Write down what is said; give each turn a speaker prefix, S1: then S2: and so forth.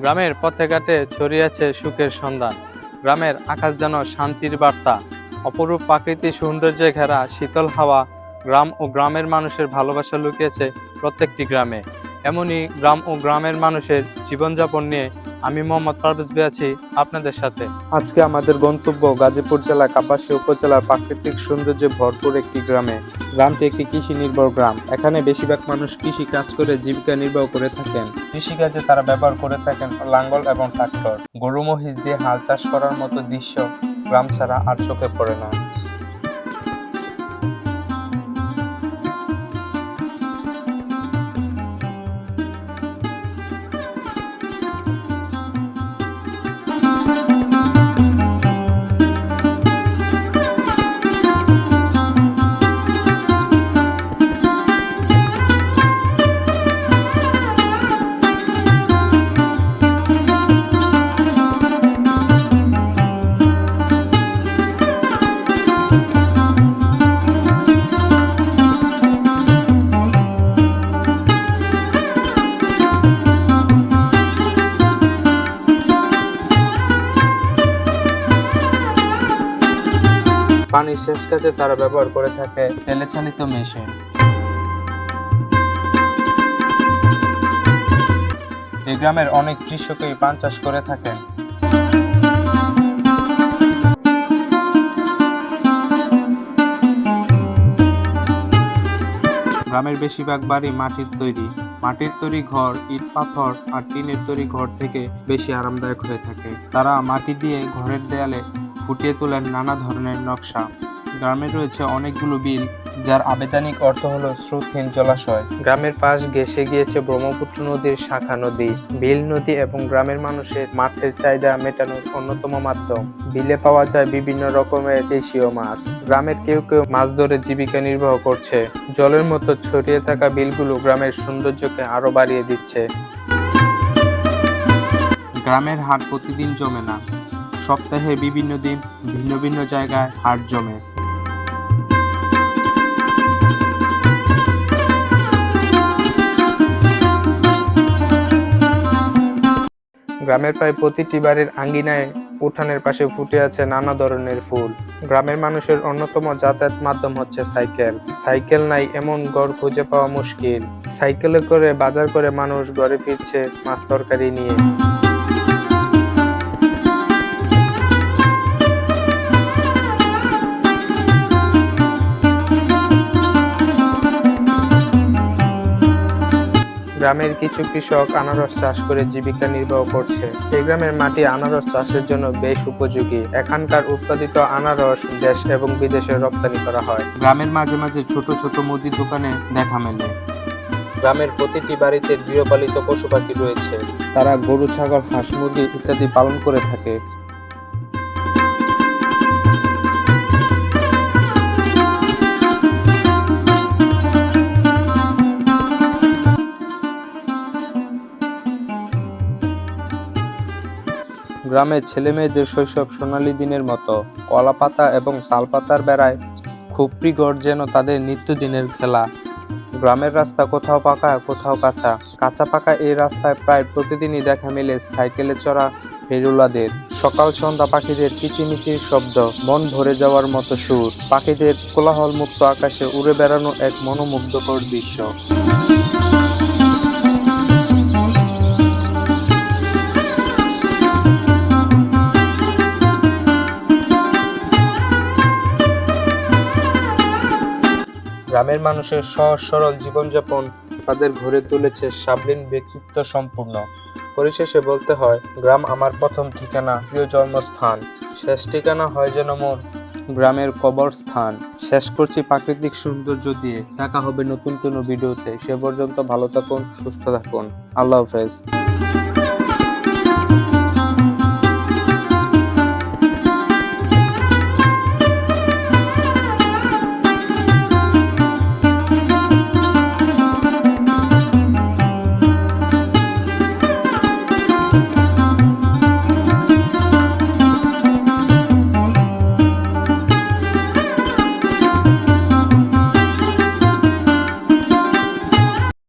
S1: গ্রামের পথে ঘাটে ছড়িয়ে আছে সুখের সন্ধান। গ্রামের আকাশ যেন শান্তির বার্তা। অপরূপ প্রাকৃতিক সৌন্দর্যে ঘেরা শীতল হাওয়া, গ্রাম ও গ্রামের মানুষের ভালোবাসা লুকিয়েছে প্রত্যেকটি গ্রামে। এমনই গ্রাম ও গ্রামের মানুষের জীবনযাপন নিয়ে আমি মোহাম্মদ পারভেজ আছি আপনাদের সাথে। আজকে আমাদের গন্তব্য গাজীপুর জেলা কাপাসিয়া উপজেলার প্রাকৃতিক সৌন্দর্যে ভরপুর একটি গ্রামে। গ্রামটি একটি কৃষি নির্ভর গ্রাম। এখানে বেশিরভাগ মানুষ কৃষি কাজ করে জীবিকা নির্বাহ করে থাকেন। কৃষিকাজে তারা ব্যবহার করে থাকেন লাঙ্গল এবং ট্রাক্টর। গরু মহিষ দিয়ে হাল চাষ করার মতো দৃশ্য গ্রাম ছাড়া আর চোখে পড়ে না। পানি সেচ কাজে তারা ব্যবহার করে থাকে তেলে চালিত মেশিন। এই গ্রামের অনেক কৃষকই পান চাষ করে থাকেন। গ্রামের বেশিরভাগ বাড়ি মাটির তৈরি ঘর ইট পাথর আর টিনের তৈরি ঘর থেকে বেশি আরামদায়ক হয়ে থাকে। তারা মাটি দিয়ে ঘরের দেয়ালে ফুটিয়ে তোলেন নানা ধরনের নকশা। গ্রামে রয়েছে অনেকগুলো বিল, যার আবেদনিক অর্থ হলো স্রোতহীন জলাশয়। গ্রামের পাশ ঘেঁষে গিয়েছে ব্রহ্মপুত্র নদীর শাখা নদী। বিল নদী এবং গ্রামের মানুষের মাছের চাহিদা মেটানোর অন্যতম মাধ্যম। বিলে পাওয়া যায় বিভিন্ন রকমের দেশীয় মাছ। গ্রামের কেউ কেউ মাছ ধরে জীবিকা নির্বাহ করছে। জলের মতো ছড়িয়ে থাকা বিলগুলো গ্রামের সৌন্দর্যকে আরো বাড়িয়ে দিচ্ছে। গ্রামের হাট প্রতিদিন জমে না, সপ্তাহে বিভিন্ন দিন ভিন্ন ভিন্ন জায়গায় হাট জমে। গ্রামের প্রায় প্রতিটি বাড়ির আঙ্গিনায় উঠানের পাশে ফুটে আছে নানা ধরনের ফুল। গ্রামের মানুষের অন্যতম যাতায়াত মাধ্যম হচ্ছে সাইকেল নাই এমন ঘর খুঁজে পাওয়া মুশকিল। সাইকেলে করে বাজার করে মানুষ ঘরে ফিরছে মাছ তরকারি নিয়ে। গ্রামের কিছু কৃষক আনারস চাষ করে জীবিকা নির্বাহ করছে। এই গ্রামের মাটি আনারস চাষের জন্য বেশ উপযোগী। এখানকার উৎপাদিত আনারস দেশ এবং বিদেশে রপ্তানি করা হয়। গ্রামের মাঝে মাঝে ছোট ছোট মুদির দোকানে দেখা মেলে। গ্রামের প্রতিটি বাড়িতে গৃহপালিত পশু পাখি রয়েছে। তারা গরু, ছাগল, হাঁস, মুরগি ইত্যাদি পালন করে থাকে। গ্রামের ছেলেমেয়েদের শৈশব সোনালী দিনের মতো। কলা পাতা এবং তাল পাতার বেড়ায় খুপড়ি ঘর যেন তাদের নিত্যদিনের খেলা। গ্রামের রাস্তা কোথাও পাকা কোথাও কাঁচা পাকা এই রাস্তায় প্রায় প্রতিদিনই দেখা মেলে সাইকেলে চড়া ফেরিওয়ালাদের। সকাল সন্ধ্যা পাখিদের কিচিমিচির শব্দ, মন ভরে যাওয়ার মতো সুর, পাখিদের কোলাহল মুক্ত আকাশে উড়ে বেড়ানো এক মনোমুগ্ধকর দৃশ্য। গ্রামের মানুষের সহজ সরল জীবনযাপন তাদের গড়ে তুলেছে সাবলীল ব্যক্তিত্ব সম্পূর্ণ। পরিশেষে বলতে হয়, গ্রাম আমার প্রথম ঠিকানা, প্রিয় জন্মস্থান। শেষ ঠিকানা হয় যেন মোর গ্রামের কবরস্থান। শেষ করছি প্রাকৃতিক সৌন্দর্য দিয়ে। দেখা হবে নতুন কোনো ভিডিওতে। সে পর্যন্ত ভালো থাকুন, সুস্থ থাকুন। আল্লাহ হাফেজ।